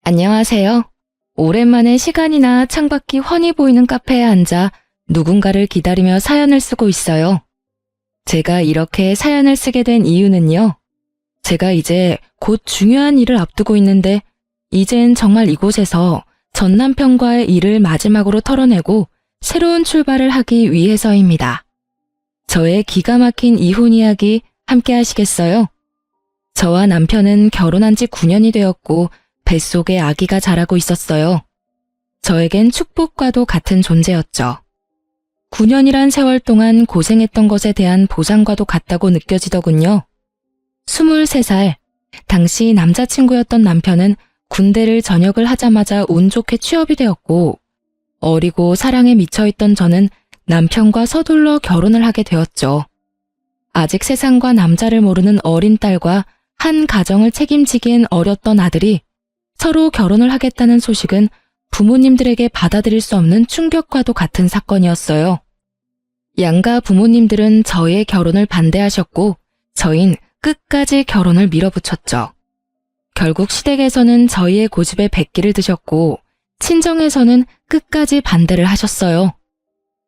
안녕하세요. 오랜만에 시간이나 창밖이 훤히 보이는 카페에 앉아 누군가를 기다리며 사연을 쓰고 있어요. 제가 이렇게 사연을 쓰게 된 이유는요. 제가 이제 곧 중요한 일을 앞두고 있는데 이젠 정말 이곳에서 전 남편과의 일을 마지막으로 털어내고 새로운 출발을 하기 위해서입니다. 저의 기가 막힌 이혼 이야기 함께 하시겠어요? 저와 남편은 결혼한 지 9년이 되었고 뱃속에 아기가 자라고 있었어요. 저에겐 축복과도 같은 존재였죠. 9년이란 세월 동안 고생했던 것에 대한 보상과도 같다고 느껴지더군요. 23살, 당시 남자친구였던 남편은 군대를 전역을 하자마자 운 좋게 취업이 되었고, 어리고 사랑에 미쳐있던 저는 남편과 서둘러 결혼을 하게 되었죠. 아직 세상과 남자를 모르는 어린 딸과 한 가정을 책임지기엔 어렸던 아들이 서로 결혼을 하겠다는 소식은 부모님들에게 받아들일 수 없는 충격과도 같은 사건이었어요. 양가 부모님들은 저희의 결혼을 반대하셨고 저흰 끝까지 결혼을 밀어붙였죠. 결국 시댁에서는 저희의 고집에 백기를 드셨고 친정에서는 끝까지 반대를 하셨어요.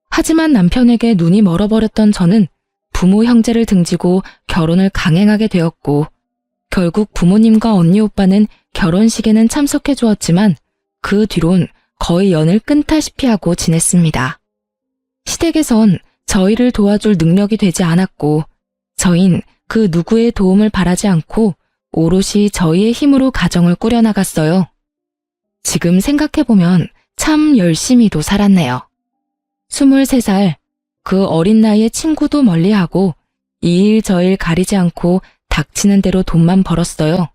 하지만 남편에게 눈이 멀어버렸던 저는 부모 형제를 등지고 결혼을 강행하게 되었고 결국 부모님과 언니 오빠는 결혼식에는 참석해 주었지만 그 뒤론 거의 연을 끊다시피 하고 지냈습니다. 시댁에선 저희를 도와줄 능력이 되지 않았고 저흰 그 누구의 도움을 바라지 않고 오롯이 저희의 힘으로 가정을 꾸려나갔어요. 지금 생각해보면 참 열심히도 살았네요. 23살, 그 어린 나이에 친구도 멀리하고 이 일 저 일 가리지 않고 닥치는 대로 돈만 벌었어요.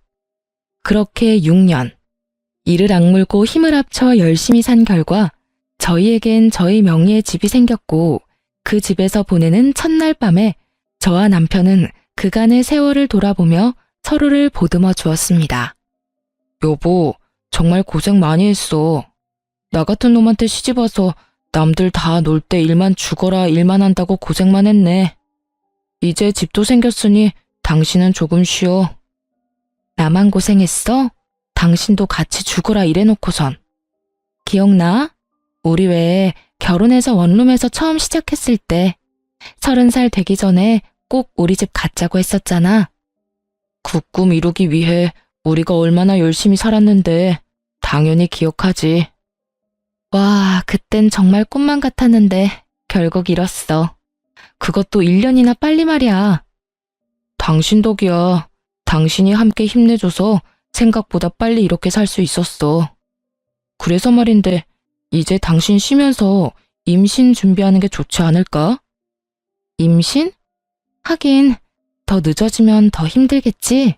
그렇게 6년, 이를 악물고 힘을 합쳐 열심히 산 결과 저희에겐 저희 명의의 집이 생겼고 그 집에서 보내는 첫날 밤에 저와 남편은 그간의 세월을 돌아보며 서로를 보듬어 주었습니다. 여보, 정말 고생 많이 했어. 나 같은 놈한테 시집와서 남들 다 놀 때 일만 죽어라 일만 한다고 고생만 했네. 이제 집도 생겼으니 당신은 조금 쉬어. 나만 고생했어? 당신도 같이 죽어라 이래놓고선. 기억나? 우리 왜 결혼해서 원룸에서 처음 시작했을 때 30살 되기 전에 꼭 우리 집 갖자고 했었잖아. 그 꿈 이루기 위해 우리가 얼마나 열심히 살았는데 당연히 기억하지. 와, 그땐 정말 꿈만 같았는데 결국 이뤘어. 그것도 1년이나 빨리 말이야. 당신 덕이야. 당신이 함께 힘내줘서 생각보다 빨리 이렇게 살 수 있었어. 그래서 말인데 이제 당신 쉬면서 임신 준비하는 게 좋지 않을까? 임신? 하긴 더 늦어지면 더 힘들겠지?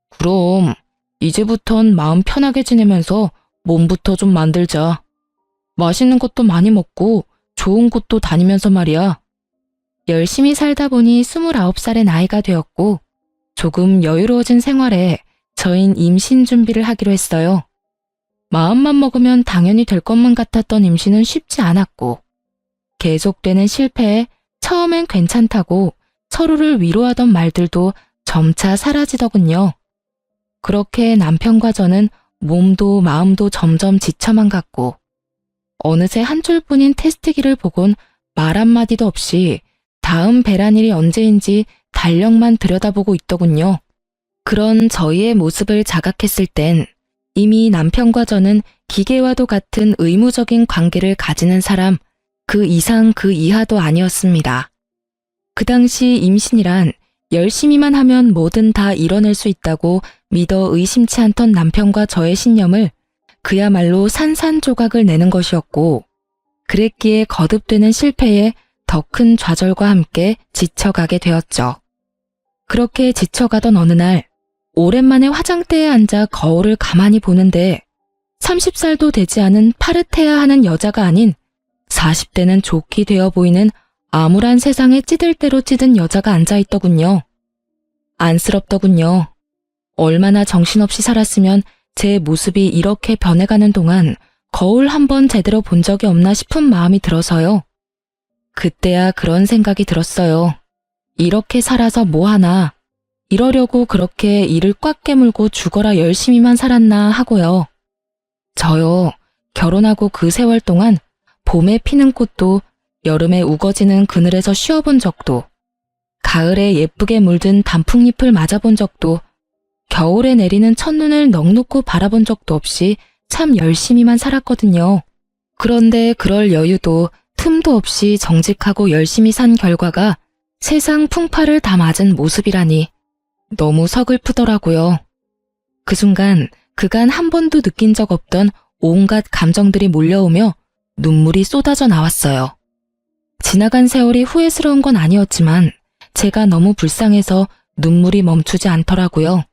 그럼 이제부턴 마음 편하게 지내면서 몸부터 좀 만들자. 맛있는 것도 많이 먹고 좋은 곳도 다니면서 말이야. 열심히 살다 보니 29살의 나이가 되었고 조금 여유로워진 생활에 저흰 임신 준비를 하기로 했어요. 마음만 먹으면 당연히 될 것만 같았던 임신은 쉽지 않았고 계속되는 실패에 처음엔 괜찮다고 서로를 위로하던 말들도 점차 사라지더군요. 그렇게 남편과 저는 몸도 마음도 점점 지쳐만 갔고 어느새 한 줄뿐인 테스트기를 보곤 말 한마디도 없이 다음 배란일이 언제인지 달력만 들여다보고 있더군요. 그런 저희의 모습을 자각했을 땐 이미 남편과 저는 기계와도 같은 의무적인 관계를 가지는 사람, 그 이상 그 이하도 아니었습니다. 그 당시 임신이란 열심히만 하면 뭐든 다 이뤄낼 수 있다고 믿어 의심치 않던 남편과 저의 신념을 그야말로 산산조각을 내는 것이었고 그랬기에 거듭되는 실패에 더 큰 좌절과 함께 지쳐가게 되었죠. 그렇게 지쳐가던 어느 날 오랜만에 화장대에 앉아 거울을 가만히 보는데 30살도 되지 않은 파릇해야 하는 여자가 아닌 40대는 좋게 되어 보이는 암울한 세상에 찌들 대로 찌든 여자가 앉아있더군요. 안쓰럽더군요. 얼마나 정신없이 살았으면 제 모습이 이렇게 변해가는 동안 거울 한 번 제대로 본 적이 없나 싶은 마음이 들어서요. 그때야 그런 생각이 들었어요. 이렇게 살아서 뭐하나, 이러려고 그렇게 이를 꽉 깨물고 죽어라 열심히만 살았나 하고요. 저요, 결혼하고 그 세월 동안 봄에 피는 꽃도 여름에 우거지는 그늘에서 쉬어본 적도, 가을에 예쁘게 물든 단풍잎을 맞아본 적도, 겨울에 내리는 첫눈을 넋놓고 바라본 적도 없이 참 열심히만 살았거든요. 그런데 그럴 여유도 틈도 없이 정직하고 열심히 산 결과가 세상 풍파를 다 맞은 모습이라니 너무 서글프더라고요. 그 순간 그간 한 번도 느낀 적 없던 온갖 감정들이 몰려오며 눈물이 쏟아져 나왔어요. 지나간 세월이 후회스러운 건 아니었지만 제가 너무 불쌍해서 눈물이 멈추지 않더라고요.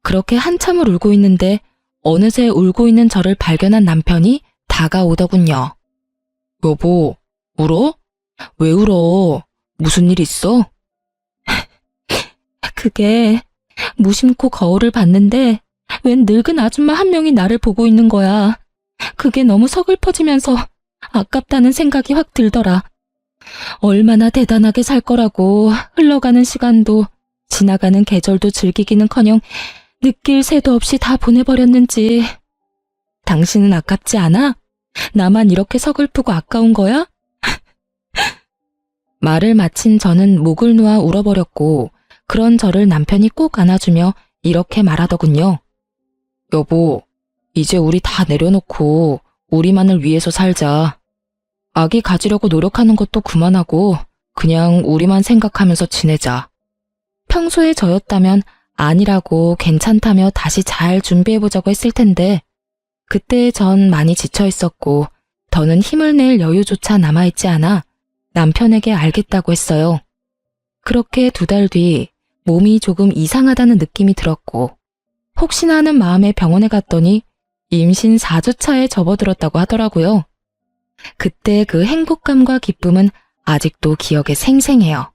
그렇게 한참을 울고 있는데 어느새 울고 있는 저를 발견한 남편이 다가오더군요. 여보, 울어? 왜 울어? 무슨 일 있어? 그게 무심코 거울을 봤는데 웬 늙은 아줌마 한 명이 나를 보고 있는 거야. 그게 너무 서글퍼지면서 아깝다는 생각이 확 들더라. 얼마나 대단하게 살 거라고 흘러가는 시간도 지나가는 계절도 즐기기는커녕 느낄 새도 없이 다 보내버렸는지. 당신은 아깝지 않아? 나만 이렇게 서글프고 아까운 거야? 말을 마친 저는 목을 놓아 울어버렸고 그런 저를 남편이 꼭 안아주며 이렇게 말하더군요. 여보, 이제 우리 다 내려놓고 우리만을 위해서 살자. 아기 가지려고 노력하는 것도 그만하고 그냥 우리만 생각하면서 지내자. 평소에 저였다면 아니라고 괜찮다며 다시 잘 준비해보자고 했을 텐데 그때 전 많이 지쳐 있었고 더는 힘을 낼 여유조차 남아있지 않아 남편에게 알겠다고 했어요. 그렇게 2달 뒤 몸이 조금 이상하다는 느낌이 들었고 혹시나 하는 마음에 병원에 갔더니 임신 4주 차에 접어들었다고 하더라고요. 그때 그 행복감과 기쁨은 아직도 기억에 생생해요.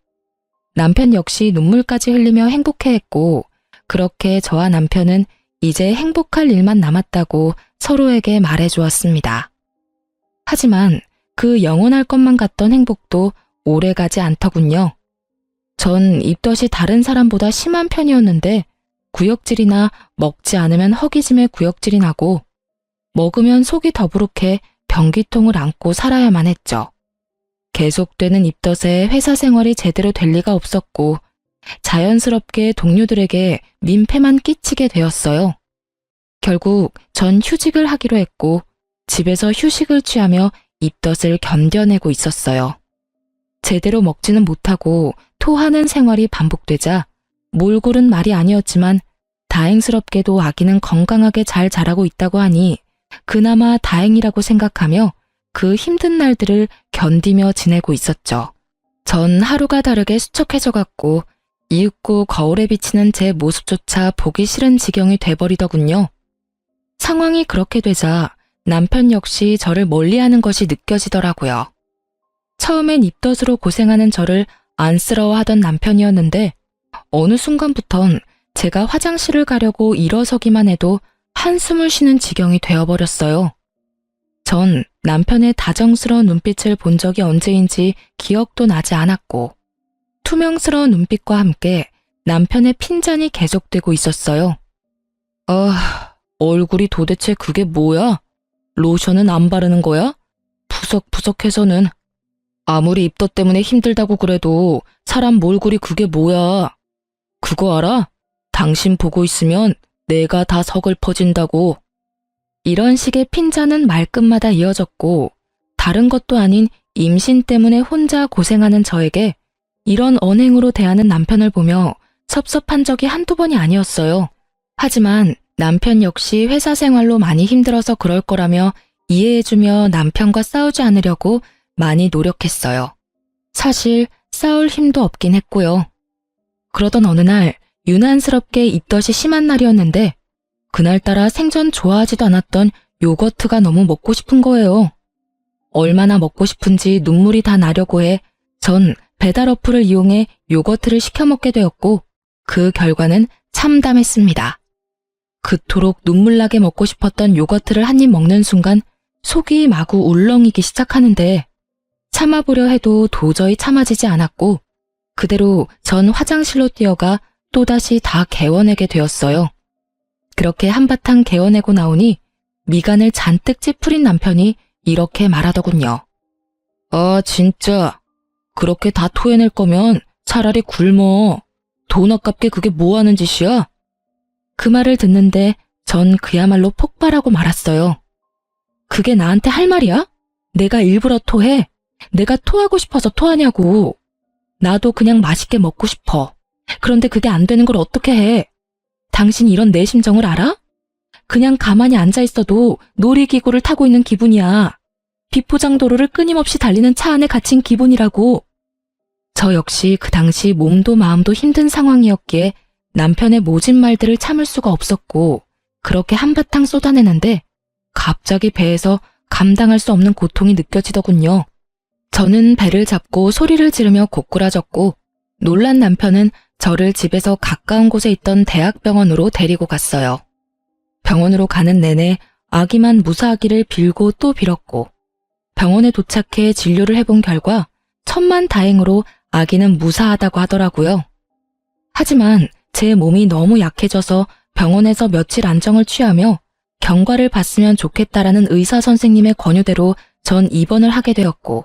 남편 역시 눈물까지 흘리며 행복해했고 그렇게 저와 남편은 이제 행복할 일만 남았다고 서로에게 말해주었습니다. 하지만 그 영원할 것만 같던 행복도 오래가지 않더군요. 전 입덧이 다른 사람보다 심한 편이었는데 구역질이나 먹지 않으면 허기짐에 구역질이 나고 먹으면 속이 더부룩해 변기통을 안고 살아야만 했죠. 계속되는 입덧에 회사 생활이 제대로 될 리가 없었고 자연스럽게 동료들에게 민폐만 끼치게 되었어요. 결국 전 휴직을 하기로 했고 집에서 휴식을 취하며 입덧을 견뎌내고 있었어요. 제대로 먹지는 못하고 토하는 생활이 반복되자 몰골은 말이 아니었지만 다행스럽게도 아기는 건강하게 잘 자라고 있다고 하니 그나마 다행이라고 생각하며 그 힘든 날들을 견디며 지내고 있었죠. 전 하루가 다르게 수척해져갔고 이윽고 거울에 비치는 제 모습조차 보기 싫은 지경이 돼버리더군요. 상황이 그렇게 되자 남편 역시 저를 멀리하는 것이 느껴지더라고요. 처음엔 입덧으로 고생하는 저를 안쓰러워하던 남편이었는데 어느 순간부턴 제가 화장실을 가려고 일어서기만 해도 한숨을 쉬는 지경이 되어버렸어요. 전 남편의 다정스러운 눈빛을 본 적이 언제인지 기억도 나지 않았고 투명스러운 눈빛과 함께 남편의 핀잔이 계속되고 있었어요. 얼굴이 도대체 그게 뭐야? 로션은 안 바르는 거야? 푸석푸석해서는. 아무리 입덧 때문에 힘들다고 그래도 사람 몰골이 그게 뭐야? 그거 알아? 당신 보고 있으면 내가 다 서글퍼진다고. 이런 식의 핀잔은 말끝마다 이어졌고 다른 것도 아닌 임신 때문에 혼자 고생하는 저에게 이런 언행으로 대하는 남편을 보며 섭섭한 적이 한두 번이 아니었어요. 하지만 남편 역시 회사 생활로 많이 힘들어서 그럴 거라며 이해해주며 남편과 싸우지 않으려고 많이 노력했어요. 사실 싸울 힘도 없긴 했고요. 그러던 어느 날 유난스럽게 입덧이 심한 날이었는데 그날따라 생전 좋아하지도 않았던 요거트가 너무 먹고 싶은 거예요. 얼마나 먹고 싶은지 눈물이 다 나려고 해 전 배달 어플을 이용해 요거트를 시켜 먹게 되었고 그 결과는 참담했습니다. 그토록 눈물나게 먹고 싶었던 요거트를 한 입 먹는 순간 속이 마구 울렁이기 시작하는데 참아보려 해도 도저히 참아지지 않았고 그대로 전 화장실로 뛰어가 또다시 다 개워내게 되었어요. 그렇게 한바탕 개워내고 나오니 미간을 잔뜩 찌푸린 남편이 이렇게 말하더군요. 아, 진짜. 그렇게 다 토해낼 거면 차라리 굶어. 돈 아깝게 그게 뭐 하는 짓이야? 그 말을 듣는데 전 그야말로 폭발하고 말았어요. 그게 나한테 할 말이야? 내가 일부러 토해. 내가 토하고 싶어서 토하냐고. 나도 그냥 맛있게 먹고 싶어. 그런데 그게 안 되는 걸 어떻게 해? 당신 이런 내 심정을 알아? 그냥 가만히 앉아 있어도 놀이기구를 타고 있는 기분이야. 비포장도로를 끊임없이 달리는 차 안에 갇힌 기분이라고. 저 역시 그 당시 몸도 마음도 힘든 상황이었기에 남편의 모진 말들을 참을 수가 없었고 그렇게 한바탕 쏟아내는데 갑자기 배에서 감당할 수 없는 고통이 느껴지더군요. 저는 배를 잡고 소리를 지르며 고꾸라졌고 놀란 남편은 저를 집에서 가까운 곳에 있던 대학병원으로 데리고 갔어요. 병원으로 가는 내내 아기만 무사하기를 빌고 또 빌었고 병원에 도착해 진료를 해본 결과 천만다행으로 아기는 무사하다고 하더라고요. 하지만 제 몸이 너무 약해져서 병원에서 며칠 안정을 취하며 경과를 봤으면 좋겠다라는 의사 선생님의 권유대로 전 입원을 하게 되었고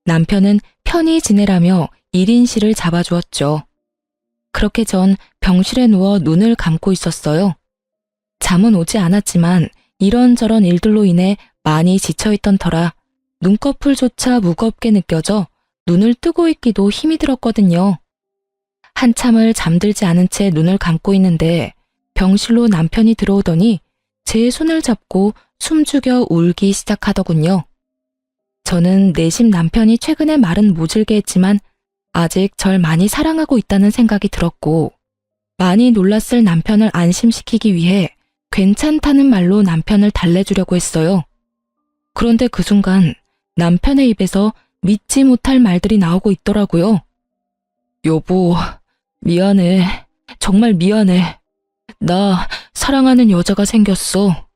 남편은 편히 지내라며 1인실을 잡아주었죠. 그렇게 전 병실에 누워 눈을 감고 있었어요. 잠은 오지 않았지만 이런저런 일들로 인해 많이 지쳐있던 터라 눈꺼풀조차 무겁게 느껴져 눈을 뜨고 있기도 힘이 들었거든요. 한참을 잠들지 않은 채 눈을 감고 있는데 병실로 남편이 들어오더니 제 손을 잡고 숨죽여 울기 시작하더군요. 저는 내심 남편이 최근에 말은 모질게 했지만 아직 절 많이 사랑하고 있다는 생각이 들었고 많이 놀랐을 남편을 안심시키기 위해 괜찮다는 말로 남편을 달래주려고 했어요. 그런데 그 순간 남편의 입에서 믿지 못할 말들이 나오고 있더라고요. 여보, 미안해. 정말 미안해. 나 사랑하는 여자가 생겼어.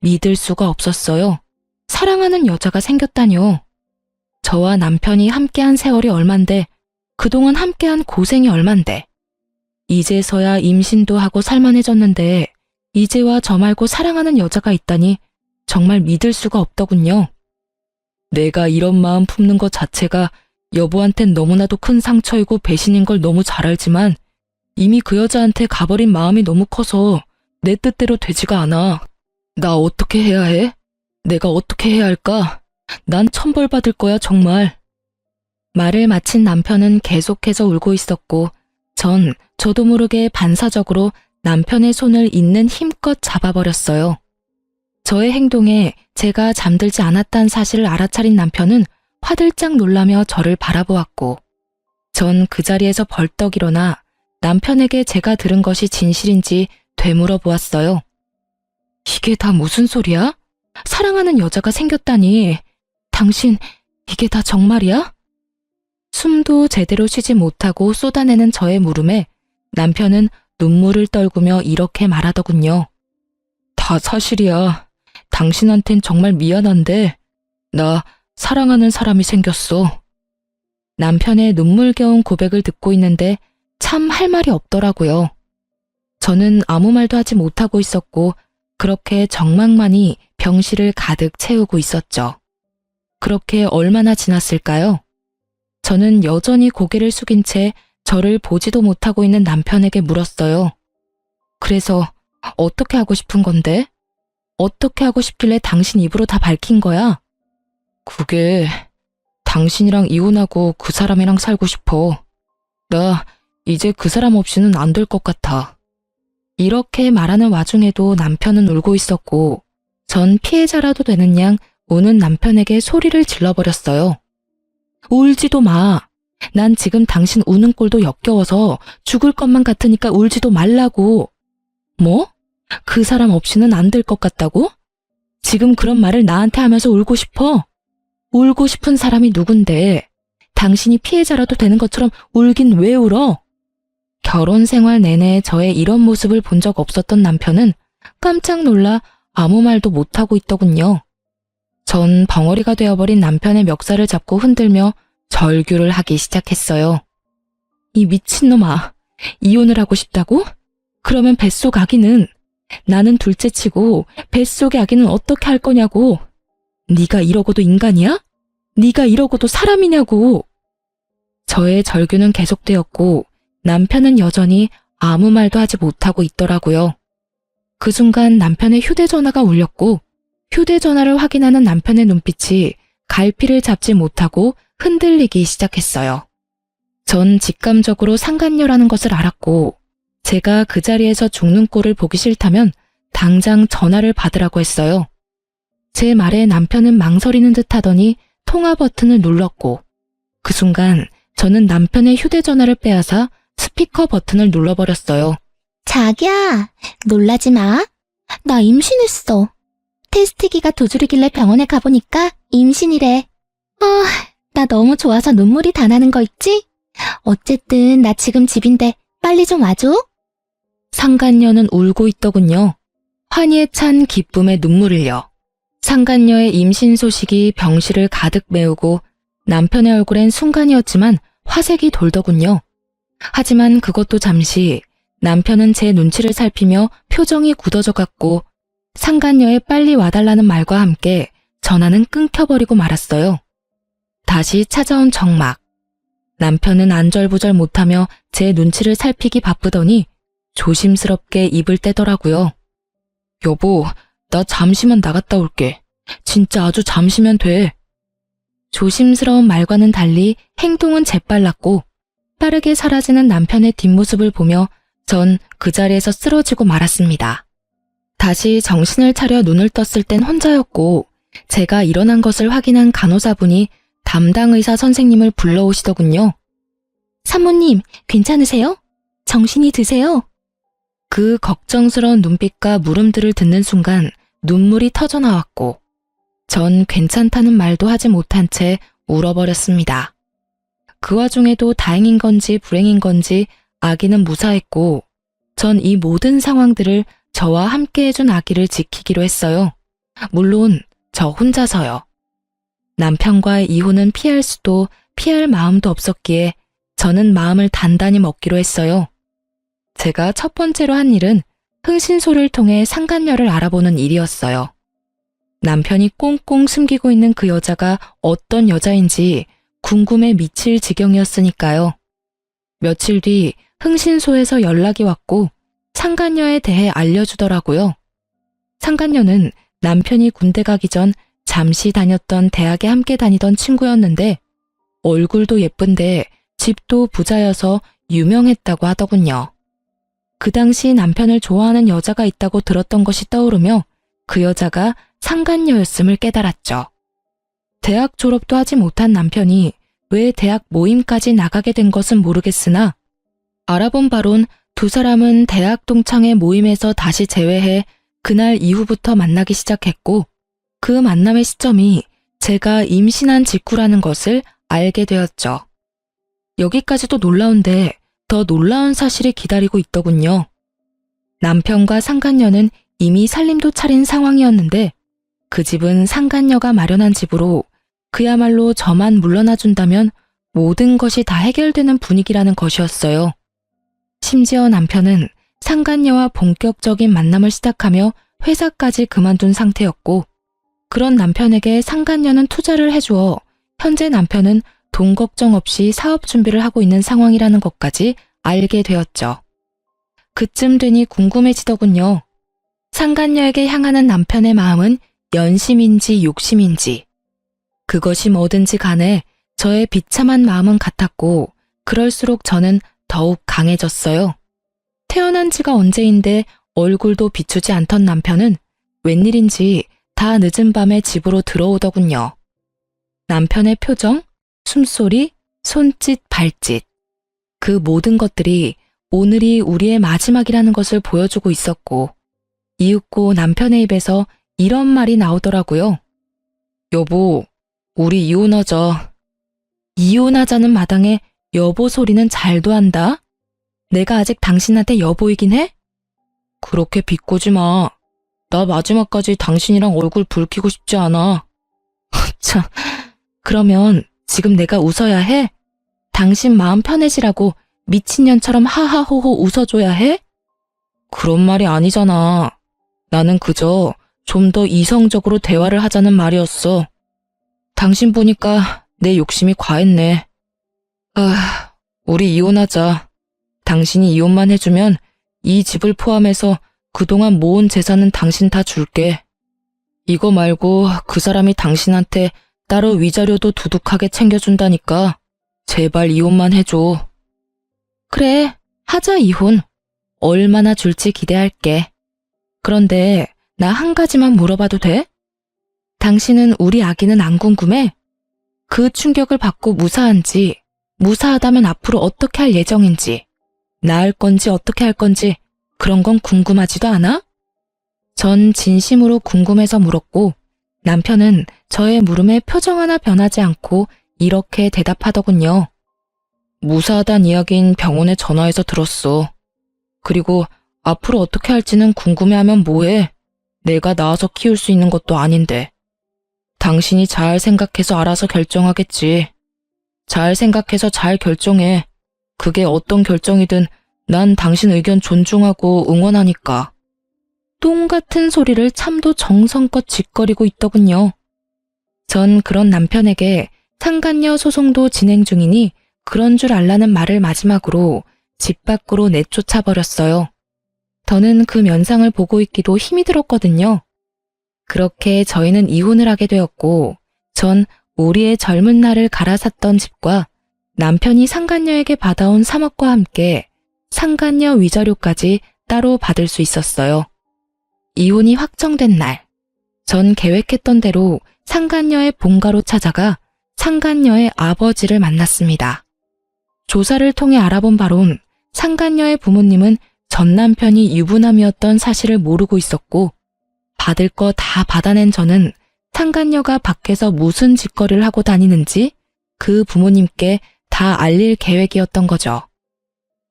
믿을 수가 없었어요. 사랑하는 여자가 생겼다뇨. 저와 남편이 함께한 세월이 얼만데 그동안 함께한 고생이 얼만데 이제서야 임신도 하고 살만해졌는데 이제와 저 말고 사랑하는 여자가 있다니 정말 믿을 수가 없더군요. 내가 이런 마음 품는 것 자체가 여보한텐 너무나도 큰 상처이고 배신인 걸 너무 잘 알지만 이미 그 여자한테 가버린 마음이 너무 커서 내 뜻대로 되지가 않아. 나 어떻게 해야 해? 내가 어떻게 해야 할까? 난 천벌받을 거야 정말. 말을 마친 남편은 계속해서 울고 있었고 전 저도 모르게 반사적으로 남편의 손을 있는 힘껏 잡아버렸어요. 저의 행동에 제가 잠들지 않았다는 사실을 알아차린 남편은 화들짝 놀라며 저를 바라보았고 전 그 자리에서 벌떡 일어나 남편에게 제가 들은 것이 진실인지 되물어 보았어요. 이게 다 무슨 소리야? 사랑하는 여자가 생겼다니. 당신 이게 다 정말이야? 숨도 제대로 쉬지 못하고 쏟아내는 저의 물음에 남편은 눈물을 떨구며 이렇게 말하더군요. 다 사실이야. 당신한텐 정말 미안한데 나 사랑하는 사람이 생겼어. 남편의 눈물겨운 고백을 듣고 있는데 참 할 말이 없더라고요. 저는 아무 말도 하지 못하고 있었고 그렇게 정막만이 병실을 가득 채우고 있었죠. 그렇게 얼마나 지났을까요? 저는 여전히 고개를 숙인 채 저를 보지도 못하고 있는 남편에게 물었어요. 그래서 어떻게 하고 싶은 건데? 어떻게 하고 싶길래 당신 입으로 다 밝힌 거야? 그게 당신이랑 이혼하고 그 사람이랑 살고 싶어. 나 이제 그 사람 없이는 안 될 것 같아. 이렇게 말하는 와중에도 남편은 울고 있었고 전 피해자라도 되는 양 우는 남편에게 소리를 질러버렸어요. 울지도 마. 난 지금 당신 우는 꼴도 역겨워서 죽을 것만 같으니까 울지도 말라고. 뭐? 그 사람 없이는 안 될 것 같다고? 지금 그런 말을 나한테 하면서 울고 싶어? 울고 싶은 사람이 누군데? 당신이 피해자라도 되는 것처럼 울긴 왜 울어? 결혼 생활 내내 저의 이런 모습을 본 적 없었던 남편은 깜짝 놀라 아무 말도 못하고 있더군요. 전 벙어리가 되어버린 남편의 멱살을 잡고 흔들며 절규를 하기 시작했어요. 이 미친놈아, 이혼을 하고 싶다고? 그러면 뱃속 아기는 나는 둘째치고 뱃속의 아기는 어떻게 할 거냐고. 네가 이러고도 인간이야? 네가 이러고도 사람이냐고. 저의 절규는 계속되었고 남편은 여전히 아무 말도 하지 못하고 있더라고요. 그 순간 남편의 휴대전화가 울렸고 휴대전화를 확인하는 남편의 눈빛이 갈피를 잡지 못하고 흔들리기 시작했어요. 전 직감적으로 상간녀라는 것을 알았고 제가 그 자리에서 죽는 꼴을 보기 싫다면 당장 전화를 받으라고 했어요. 제 말에 남편은 망설이는 듯 하더니 통화 버튼을 눌렀고 그 순간 저는 남편의 휴대전화를 빼앗아 스피커 버튼을 눌러버렸어요. 자기야, 놀라지 마. 나 임신했어. 테스트기가 두드리길래 병원에 가보니까 임신이래. 나 너무 좋아서 눈물이 다 나는 거 있지? 어쨌든 나 지금 집인데 빨리 좀 와줘. 상간녀는 울고 있더군요. 환희에 찬 기쁨의 눈물을요. 상간녀의 임신 소식이 병실을 가득 메우고 남편의 얼굴엔 순간이었지만 화색이 돌더군요. 하지만 그것도 잠시 남편은 제 눈치를 살피며 표정이 굳어져 갔고 상간녀의 빨리 와달라는 말과 함께 전화는 끊겨버리고 말았어요. 다시 찾아온 정막. 남편은 안절부절 못하며 제 눈치를 살피기 바쁘더니 조심스럽게 입을 떼더라고요. 여보, 나 잠시만 나갔다 올게. 진짜 아주 잠시면 돼. 조심스러운 말과는 달리 행동은 재빨랐고 빠르게 사라지는 남편의 뒷모습을 보며 전 그 자리에서 쓰러지고 말았습니다. 다시 정신을 차려 눈을 떴을 땐 혼자였고 제가 일어난 것을 확인한 간호사분이 담당 의사 선생님을 불러오시더군요. 산모님, 괜찮으세요? 정신이 드세요? 그 걱정스러운 눈빛과 물음들을 듣는 순간 눈물이 터져 나왔고 전 괜찮다는 말도 하지 못한 채 울어버렸습니다. 그 와중에도 다행인 건지 불행인 건지 아기는 무사했고 전 이 모든 상황들을 저와 함께 해준 아기를 지키기로 했어요. 물론 저 혼자서요. 남편과의 이혼은 피할 수도 피할 마음도 없었기에 저는 마음을 단단히 먹기로 했어요. 제가 첫 번째로 한 일은 흥신소를 통해 상간녀를 알아보는 일이었어요. 남편이 꽁꽁 숨기고 있는 그 여자가 어떤 여자인지 궁금해 미칠 지경이었으니까요. 며칠 뒤 흥신소에서 연락이 왔고 상간녀에 대해 알려주더라고요. 상간녀는 남편이 군대 가기 전 잠시 다녔던 대학에 함께 다니던 친구였는데 얼굴도 예쁜데 집도 부자여서 유명했다고 하더군요. 그 당시 남편을 좋아하는 여자가 있다고 들었던 것이 떠오르며 그 여자가 상간녀였음을 깨달았죠. 대학 졸업도 하지 못한 남편이 왜 대학 모임까지 나가게 된 것은 모르겠으나 알아본 바론 두 사람은 대학 동창회 모임에서 다시 재회해 그날 이후부터 만나기 시작했고 그 만남의 시점이 제가 임신한 직후라는 것을 알게 되었죠. 여기까지도 놀라운데 더 놀라운 사실이 기다리고 있더군요. 남편과 상간녀는 이미 살림도 차린 상황이었는데 그 집은 상간녀가 마련한 집으로 그야말로 저만 물러나준다면 모든 것이 다 해결되는 분위기라는 것이었어요. 심지어 남편은 상간녀와 본격적인 만남을 시작하며 회사까지 그만둔 상태였고 그런 남편에게 상간녀는 투자를 해주어 현재 남편은 돈 걱정 없이 사업 준비를 하고 있는 상황이라는 것까지 알게 되었죠. 그쯤 되니 궁금해지더군요. 상간녀에게 향하는 남편의 마음은 연심인지 욕심인지. 그것이 뭐든지 간에 저의 비참한 마음은 같았고 그럴수록 저는 더욱 강해졌어요. 태어난 지가 언제인데 얼굴도 비추지 않던 남편은 웬일인지 다 늦은 밤에 집으로 들어오더군요. 남편의 표정, 숨소리, 손짓, 발짓. 그 모든 것들이 오늘이 우리의 마지막이라는 것을 보여주고 있었고 이윽고 남편의 입에서 이런 말이 나오더라고요. 여보, 우리 이혼하자. 이혼하자는 마당에 여보 소리는 잘도 한다. 내가 아직 당신한테 여보이긴 해? 그렇게 비꼬지 마. 나 마지막까지 당신이랑 얼굴 붉히고 싶지 않아. 참, 그러면 지금 내가 웃어야 해? 당신 마음 편해지라고 미친년처럼 하하호호 웃어줘야 해? 그런 말이 아니잖아. 나는 그저 좀 더 이성적으로 대화를 하자는 말이었어. 당신 보니까 내 욕심이 과했네. 우리 이혼하자. 당신이 이혼만 해주면 이 집을 포함해서 그동안 모은 재산은 당신 다 줄게. 이거 말고 그 사람이 당신한테 따로 위자료도 두둑하게 챙겨준다니까 제발 이혼만 해줘. 그래, 하자 이혼. 얼마나 줄지 기대할게. 그런데 나 한 가지만 물어봐도 돼? 당신은 우리 아기는 안 궁금해? 그 충격을 받고 무사한지, 무사하다면 앞으로 어떻게 할 예정인지, 낳을 건지 어떻게 할 건지 그런 건 궁금하지도 않아? 전 진심으로 궁금해서 물었고 남편은 저의 물음에 표정 하나 변하지 않고 이렇게 대답하더군요. 무사하단 이야기는 병원에 전화해서 들었어. 그리고 앞으로 어떻게 할지는 궁금해하면 뭐해? 내가 낳아서 키울 수 있는 것도 아닌데. 당신이 잘 생각해서 알아서 결정하겠지. 잘 생각해서 잘 결정해. 그게 어떤 결정이든 난 당신 의견 존중하고 응원하니까. 똥 같은 소리를 참도 정성껏 짓거리고 있더군요. 전 그런 남편에게 상간녀 소송도 진행 중이니 그런 줄 알라는 말을 마지막으로 집 밖으로 내쫓아 버렸어요. 더는 그 면상을 보고 있기도 힘이 들었거든요. 그렇게 저희는 이혼을 하게 되었고 전 우리의 젊은 날을 갈아샀던 집과 남편이 상간녀에게 받아온 3억과 함께 상간녀 위자료까지 따로 받을 수 있었어요. 이혼이 확정된 날, 전 계획했던 대로 상간녀의 본가로 찾아가 상간녀의 아버지를 만났습니다. 조사를 통해 알아본 바론 상간녀의 부모님은 전 남편이 유부남이었던 사실을 모르고 있었고 받을 거 다 받아낸 저는 상간녀가 밖에서 무슨 짓거리를 하고 다니는지 그 부모님께 다 알릴 계획이었던 거죠.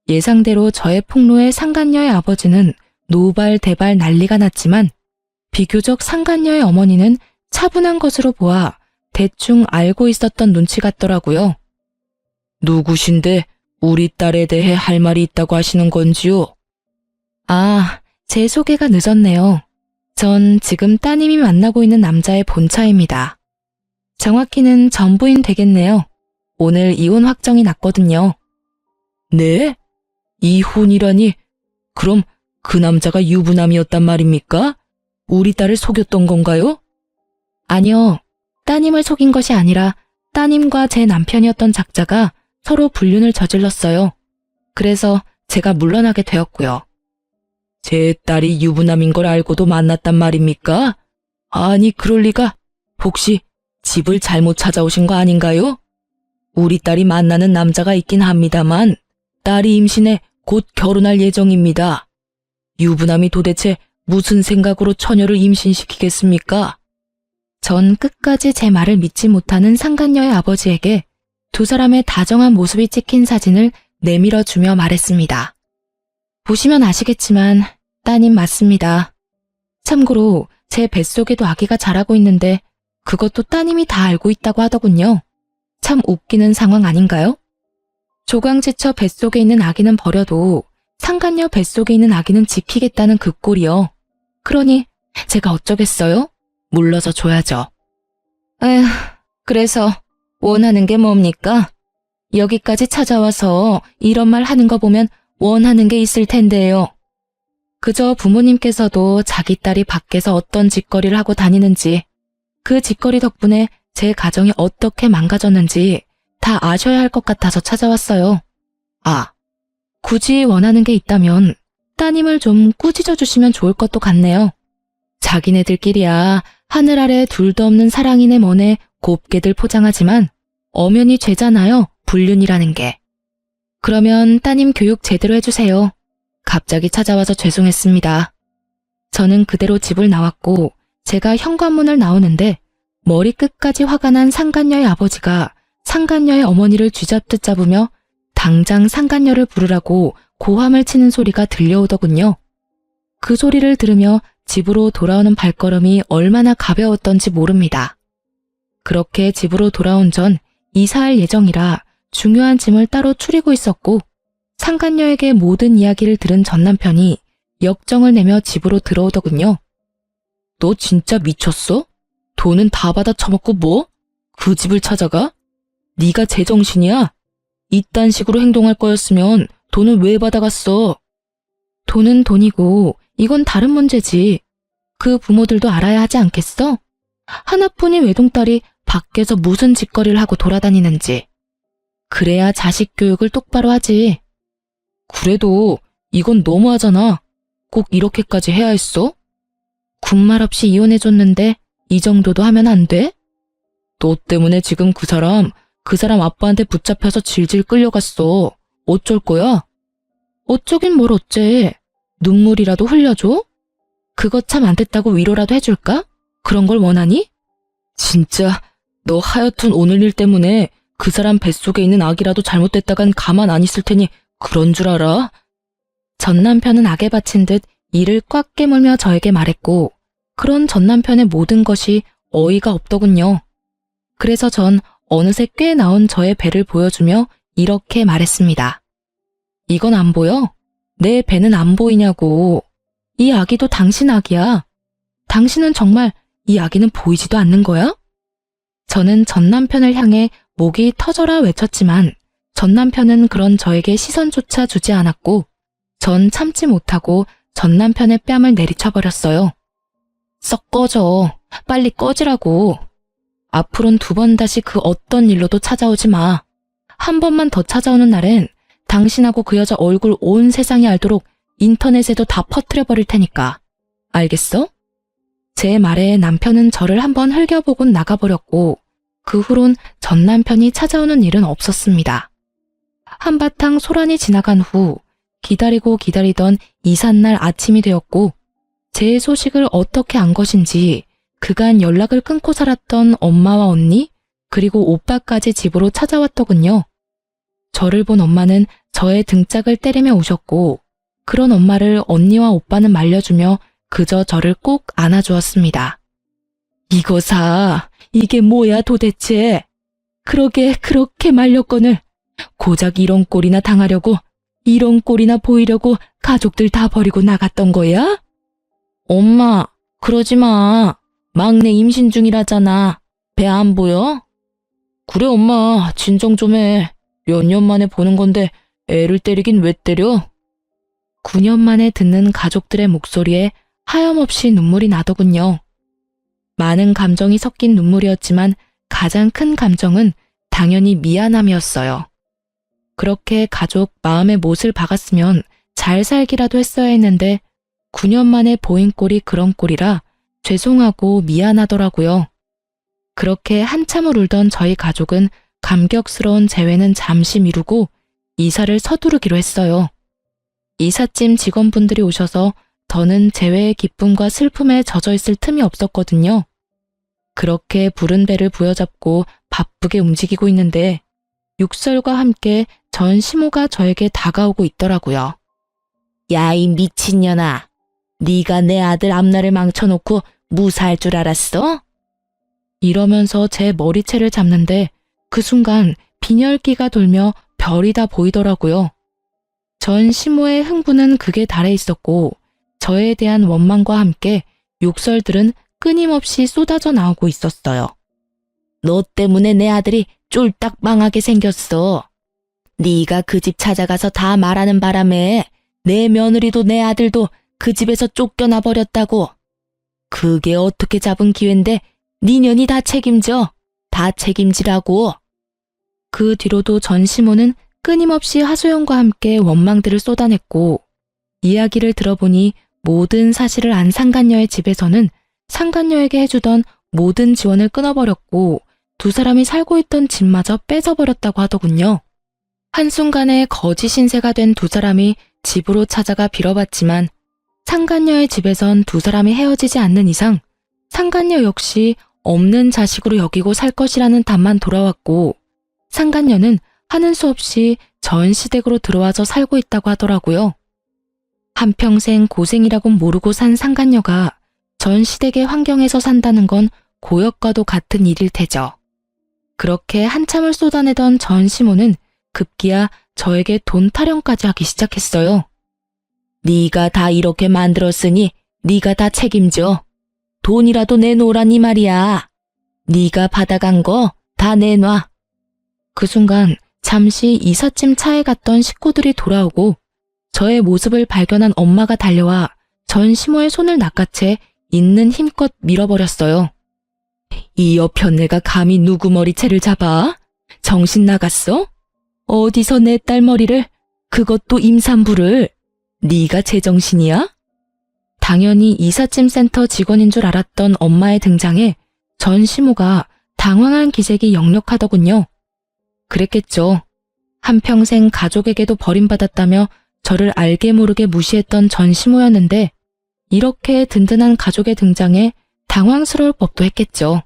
예상대로 저의 폭로에 상간녀의 아버지는 노발대발 난리가 났지만 비교적 상간녀의 어머니는 차분한 것으로 보아 대충 알고 있었던 눈치 같더라고요. 누구신데 우리 딸에 대해 할 말이 있다고 하시는 건지요? 아, 제 소개가 늦었네요. 전 지금 따님이 만나고 있는 남자의 본차입니다. 정확히는 전부인 되겠네요. 오늘 이혼 확정이 났거든요. 네? 이혼이라니? 그럼 그 남자가 유부남이었단 말입니까? 우리 딸을 속였던 건가요? 아니요. 따님을 속인 것이 아니라 따님과 제 남편이었던 작자가 서로 불륜을 저질렀어요. 그래서 제가 물러나게 되었고요. 제 딸이 유부남인 걸 알고도 만났단 말입니까? 아니, 그럴 리가. 혹시 집을 잘못 찾아오신 거 아닌가요? 우리 딸이 만나는 남자가 있긴 합니다만 딸이 임신해 곧 결혼할 예정입니다. 유부남이 도대체 무슨 생각으로 처녀를 임신시키겠습니까? 전 끝까지 제 말을 믿지 못하는 상간녀의 아버지에게 두 사람의 다정한 모습이 찍힌 사진을 내밀어주며 말했습니다. 보시면 아시겠지만 따님 맞습니다. 참고로 제 뱃속에도 아기가 자라고 있는데 그것도 따님이 다 알고 있다고 하더군요. 참 웃기는 상황 아닌가요? 조강지처 뱃속에 있는 아기는 버려도 상간녀 뱃속에 있는 아기는 지키겠다는 그 꼴이요. 그러니 제가 어쩌겠어요? 물러서 줘야죠. 에휴, 그래서 원하는 게 뭡니까? 여기까지 찾아와서 이런 말 하는 거 보면 원하는 게 있을 텐데요. 그저 부모님께서도 자기 딸이 밖에서 어떤 짓거리를 하고 다니는지, 그 짓거리 덕분에 제 가정이 어떻게 망가졌는지 다 아셔야 할 것 같아서 찾아왔어요. 아, 굳이 원하는 게 있다면 따님을 좀 꾸짖어 주시면 좋을 것도 같네요. 자기네들끼리야 하늘 아래 둘도 없는 사랑이네 뭐네 곱게들 포장하지만 엄연히 죄잖아요, 불륜이라는 게. 그러면 따님 교육 제대로 해주세요. 갑자기 찾아와서 죄송했습니다. 저는 그대로 집을 나왔고 제가 현관문을 나오는데 머리끝까지 화가 난 상간녀의 아버지가 상간녀의 어머니를 쥐잡듯 잡으며 당장 상간녀를 부르라고 고함을 치는 소리가 들려오더군요. 그 소리를 들으며 집으로 돌아오는 발걸음이 얼마나 가벼웠던지 모릅니다. 그렇게 집으로 돌아온 전 이사할 예정이라 중요한 짐을 따로 추리고 있었고 상간녀에게 모든 이야기를 들은 전 남편이 역정을 내며 집으로 들어오더군요. 너 진짜 미쳤어? 돈은 다 받아 처먹고 뭐? 그 집을 찾아가? 네가 제정신이야? 이딴 식으로 행동할 거였으면 돈을 왜 받아갔어? 돈은 돈이고 이건 다른 문제지. 그 부모들도 알아야 하지 않겠어? 하나뿐인 외동딸이 밖에서 무슨 짓거리를 하고 돌아다니는지. 그래야 자식 교육을 똑바로 하지. 그래도 이건 너무하잖아. 꼭 이렇게까지 해야 했어? 군말 없이 이혼해줬는데 이 정도도 하면 안 돼? 너 때문에 지금 그 사람 아빠한테 붙잡혀서 질질 끌려갔어. 어쩔 거야? 어쩌긴 뭘 어째. 눈물이라도 흘려줘? 그거 참 안 됐다고 위로라도 해줄까? 그런 걸 원하니? 진짜 너 하여튼 오늘 일 때문에 그 사람 뱃속에 있는 아기라도 잘못됐다간 가만 안 있을 테니 그런 줄 알아? 전 남편은 악에 바친 듯 이를 꽉 깨물며 저에게 말했고 그런 전 남편의 모든 것이 어이가 없더군요. 그래서 전 어느새 꽤 나온 저의 배를 보여주며 이렇게 말했습니다. 이건 안 보여? 내 배는 안 보이냐고. 이 아기도 당신 아기야. 당신은 정말 이 아기는 보이지도 않는 거야? 저는 전 남편을 향해 목이 터져라 외쳤지만 전 남편은 그런 저에게 시선조차 주지 않았고 전 참지 못하고 전 남편의 뺨을 내리쳐버렸어요. 썩 꺼져. 빨리 꺼지라고. 앞으론 2번 다시 그 어떤 일로도 찾아오지 마. 한 번만 더 찾아오는 날엔 당신하고 그 여자 얼굴 온 세상이 알도록 인터넷에도 다 퍼뜨려버릴 테니까. 알겠어? 제 말에 남편은 저를 한번 흘겨보곤 나가버렸고 그 후론 전 남편이 찾아오는 일은 없었습니다. 한바탕 소란이 지나간 후 기다리고 기다리던 이삿날 아침이 되었고 제 소식을 어떻게 안 것인지 그간 연락을 끊고 살았던 엄마와 언니 그리고 오빠까지 집으로 찾아왔더군요. 저를 본 엄마는 저의 등짝을 때리며 우셨고 그런 엄마를 언니와 오빠는 말려주며 그저 저를 꼭 안아주었습니다. 이거사, 이게 뭐야 도대체? 그러게 그렇게 말렸거늘 고작 이런 꼴이나 당하려고 이런 꼴이나 보이려고 가족들 다 버리고 나갔던 거야? 엄마, 그러지 마. 막내 임신 중이라잖아. 배 안 보여? 그래 엄마, 진정 좀 해. 몇 년 만에 보는 건데 애를 때리긴 왜 때려? 9년 만에 듣는 가족들의 목소리에 하염없이 눈물이 나더군요. 많은 감정이 섞인 눈물이었지만 가장 큰 감정은 당연히 미안함이었어요. 그렇게 가족 마음에 못을 박았으면 잘 살기라도 했어야 했는데 9년 만에 보인 꼴이 그런 꼴이라 죄송하고 미안하더라고요. 그렇게 한참을 울던 저희 가족은 감격스러운 재회는 잠시 미루고 이사를 서두르기로 했어요. 이삿짐 직원분들이 오셔서 더는 재회의 기쁨과 슬픔에 젖어 있을 틈이 없었거든요. 그렇게 부른 배를 부여잡고 바쁘게 움직이고 있는데 육설과 함께 전 시모가 저에게 다가오고 있더라고요. 야, 이 미친년아. 네가 내 아들 앞날을 망쳐놓고 무사할 줄 알았어? 이러면서 제 머리채를 잡는데 그 순간 빈혈기가 돌며 별이 다 보이더라고요. 전 시모의 흥분은 극에 달해 있었고 저에 대한 원망과 함께 욕설들은 끊임없이 쏟아져 나오고 있었어요. 너 때문에 내 아들이 쫄딱 망하게 생겼어. 네가 그 집 찾아가서 다 말하는 바람에 내 며느리도 내 아들도 그 집에서 쫓겨나 버렸다고. 그게 어떻게 잡은 기회인데 네 년이 다 책임져. 다 책임지라고. 그 뒤로도 전 시모는 끊임없이 하소연과 함께 원망들을 쏟아냈고 이야기를 들어보니 모든 사실을 안 상간녀의 집에서는 상간녀에게 해주던 모든 지원을 끊어버렸고 두 사람이 살고 있던 집마저 뺏어버렸다고 하더군요. 한순간에 거지 신세가 된 두 사람이 집으로 찾아가 빌어봤지만 상간녀의 집에선 두 사람이 헤어지지 않는 이상 상간녀 역시 없는 자식으로 여기고 살 것이라는 답만 돌아왔고 상간녀는 하는 수 없이 전 시댁으로 들어와서 살고 있다고 하더라고요. 한평생 고생이라곤 모르고 산 상간녀가 전 시댁의 환경에서 산다는 건 고역과도 같은 일일 테죠. 그렇게 한참을 쏟아내던 전 시모는 급기야 저에게 돈 타령까지 하기 시작했어요. 네가 다 이렇게 만들었으니 네가 다 책임져. 돈이라도 내놓으란 이 말이야. 네가 받아간 거 다 내놔. 그 순간 잠시 이삿짐 차에 갔던 식구들이 돌아오고 저의 모습을 발견한 엄마가 달려와 전시모의 손을 낚아채 있는 힘껏 밀어버렸어요. 이 여편네가 감히 누구 머리채를 잡아? 정신 나갔어? 어디서 내 딸 머리를, 그것도 임산부를, 네가 제정신이야? 당연히 이삿짐 센터 직원인 줄 알았던 엄마의 등장에 전시모가 당황한 기색이 역력하더군요. 그랬겠죠. 한평생 가족에게도 버림받았다며 저를 알게 모르게 무시했던 전시모였는데 이렇게 든든한 가족의 등장에 당황스러울 법도 했겠죠.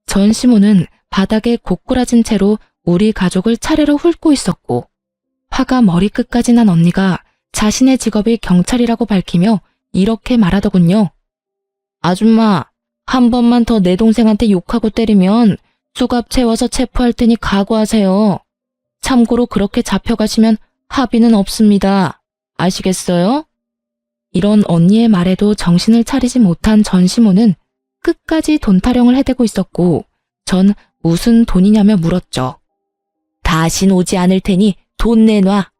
전시모는 바닥에 고꾸라진 채로 우리 가족을 차례로 훑고 있었고 화가 머리끝까지 난 언니가 자신의 직업이 경찰이라고 밝히며 이렇게 말하더군요. 아줌마, 한 번만 더 내 동생한테 욕하고 때리면 수갑 채워서 체포할 테니 각오하세요. 참고로 그렇게 잡혀가시면 합의는 없습니다. 아시겠어요? 이런 언니의 말에도 정신을 차리지 못한 전시모는 끝까지 돈 타령을 해대고 있었고 전 무슨 돈이냐며 물었죠. 다신 오지 않을 테니 돈 내놔.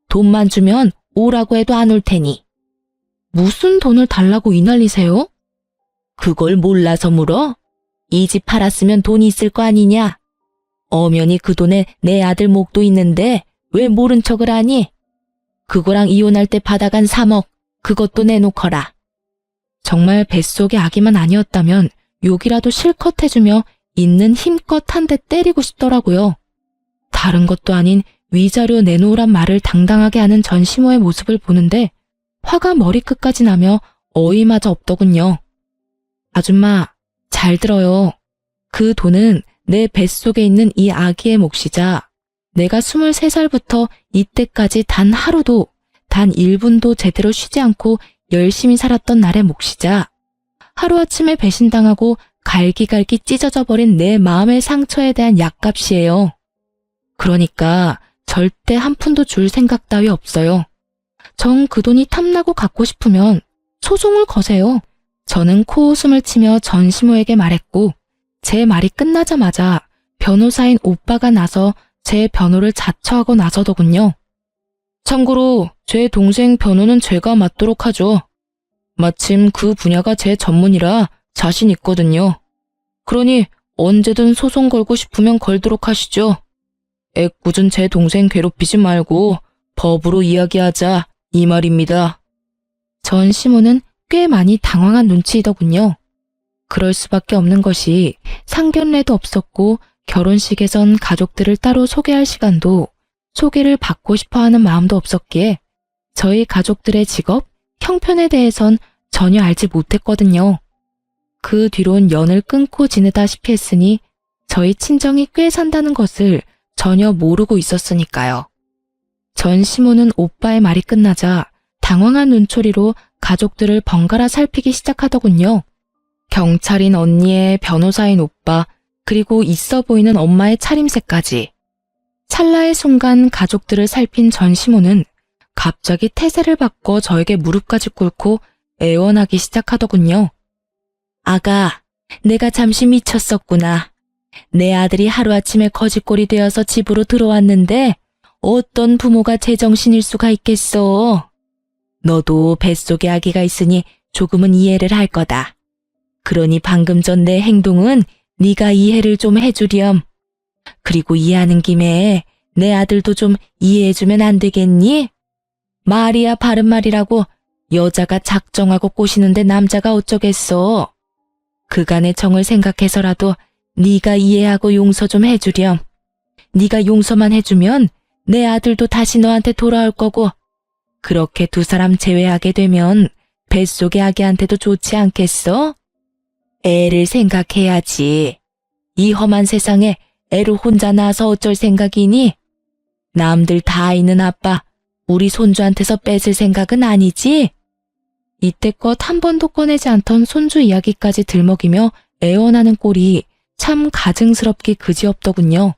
돈만 주면 오라고 해도 안 올 테니. 무슨 돈을 달라고 이 난리세요? 그걸 몰라서 물어? 이 집 팔았으면 돈이 있을 거 아니냐? 엄연히 그 돈에 내 아들 목도 있는데 왜 모른 척을 하니? 그거랑 이혼할 때 받아간 3억, 그것도 내놓거라. 정말 뱃속의 아기만 아니었다면 욕이라도 실컷 해주며 있는 힘껏 한 대 때리고 싶더라고요. 다른 것도 아닌 위자료 내놓으란 말을 당당하게 하는 전시모의 모습을 보는데 화가 머리끝까지 나며 어이마저 없더군요. 아줌마, 잘 들어요. 그 돈은 내 뱃속에 있는 이 아기의 몫이자 내가 23살부터 이때까지 단 하루도, 단 1분도 제대로 쉬지 않고 열심히 살았던 날의 몫이자 하루아침에 배신당하고 갈기갈기 찢어져 버린 내 마음의 상처에 대한 약값이에요. 그러니까 절대 한 푼도 줄 생각 따위 없어요. 정 그 돈이 탐나고 갖고 싶으면 소송을 거세요. 저는 코웃음을 치며 전시모에게 말했고 제 말이 끝나자마자 변호사인 오빠가 나서 제 변호를 자처하고 나서더군요. 참고로 제 동생 변호는 제가 맡도록 하죠. 마침 그 분야가 제 전문이라 자신 있거든요. 그러니 언제든 소송 걸고 싶으면 걸도록 하시죠. 애꿎은 제 동생 괴롭히지 말고 법으로 이야기하자 이 말입니다. 전시모는 꽤 많이 당황한 눈치이더군요. 그럴 수밖에 없는 것이 상견례도 없었고 결혼식에선 가족들을 따로 소개할 시간도 소개를 받고 싶어하는 마음도 없었기에 저희 가족들의 직업, 형편에 대해선 전혀 알지 못했거든요. 그 뒤론 연을 끊고 지내다시피 했으니 저희 친정이 꽤 산다는 것을 전혀 모르고 있었으니까요. 전시모는 오빠의 말이 끝나자 당황한 눈초리로 가족들을 번갈아 살피기 시작하더군요. 경찰인 언니의 변호사인 오빠, 그리고 있어 보이는 엄마의 차림새까지. 찰나의 순간 가족들을 살핀 전시모는 갑자기 태세를 바꿔 저에게 무릎까지 꿇고 애원하기 시작하더군요. 아가, 내가 잠시 미쳤었구나. 내 아들이 하루아침에 거지꼴이 되어서 집으로 들어왔는데 어떤 부모가 제정신일 수가 있겠어. 너도 뱃속에 아기가 있으니 조금은 이해를 할 거다. 그러니 방금 전 내 행동은 네가 이해를 좀 해주렴. 그리고 이해하는 김에 내 아들도 좀 이해해주면 안 되겠니? 말이야 바른 말이라고 여자가 작정하고 꼬시는데 남자가 어쩌겠어. 그간의 정을 생각해서라도 네가 이해하고 용서 좀 해주렴. 네가 용서만 해주면 내 아들도 다시 너한테 돌아올 거고 그렇게 두 사람 제외하게 되면 뱃속의 아기한테도 좋지 않겠어? 애를 생각해야지. 이 험한 세상에 애를 혼자 낳아서 어쩔 생각이니? 남들 다 있는 아빠, 우리 손주한테서 뺏을 생각은 아니지? 이때껏 한 번도 꺼내지 않던 손주 이야기까지 들먹이며 애원하는 꼴이 참 가증스럽기 그지없더군요.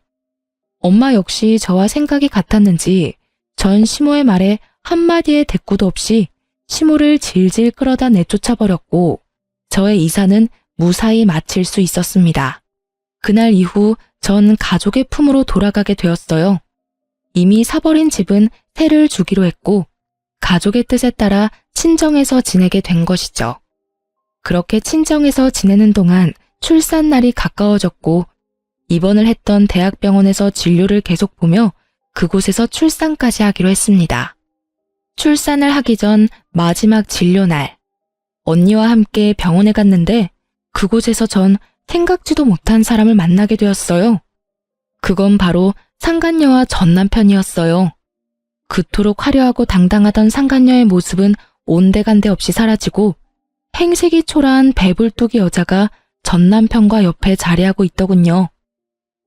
엄마 역시 저와 생각이 같았는지 전 시모의 말에 한마디의 대꾸도 없이 시모를 질질 끌어다 내쫓아버렸고 저의 이사는 무사히 마칠 수 있었습니다. 그날 이후 전 가족의 품으로 돌아가게 되었어요. 이미 사버린 집은 세를 주기로 했고 가족의 뜻에 따라 친정에서 지내게 된 것이죠. 그렇게 친정에서 지내는 동안 출산날이 가까워졌고 입원을 했던 대학병원에서 진료를 계속 보며 그곳에서 출산까지 하기로 했습니다. 출산을 하기 전 마지막 진료날, 언니와 함께 병원에 갔는데 그곳에서 전 생각지도 못한 사람을 만나게 되었어요. 그건 바로 상간녀와 전 남편이었어요. 그토록 화려하고 당당하던 상간녀의 모습은 온데간데 없이 사라지고 행색이 초라한 배불뚝이 여자가 전 남편과 옆에 자리하고 있더군요.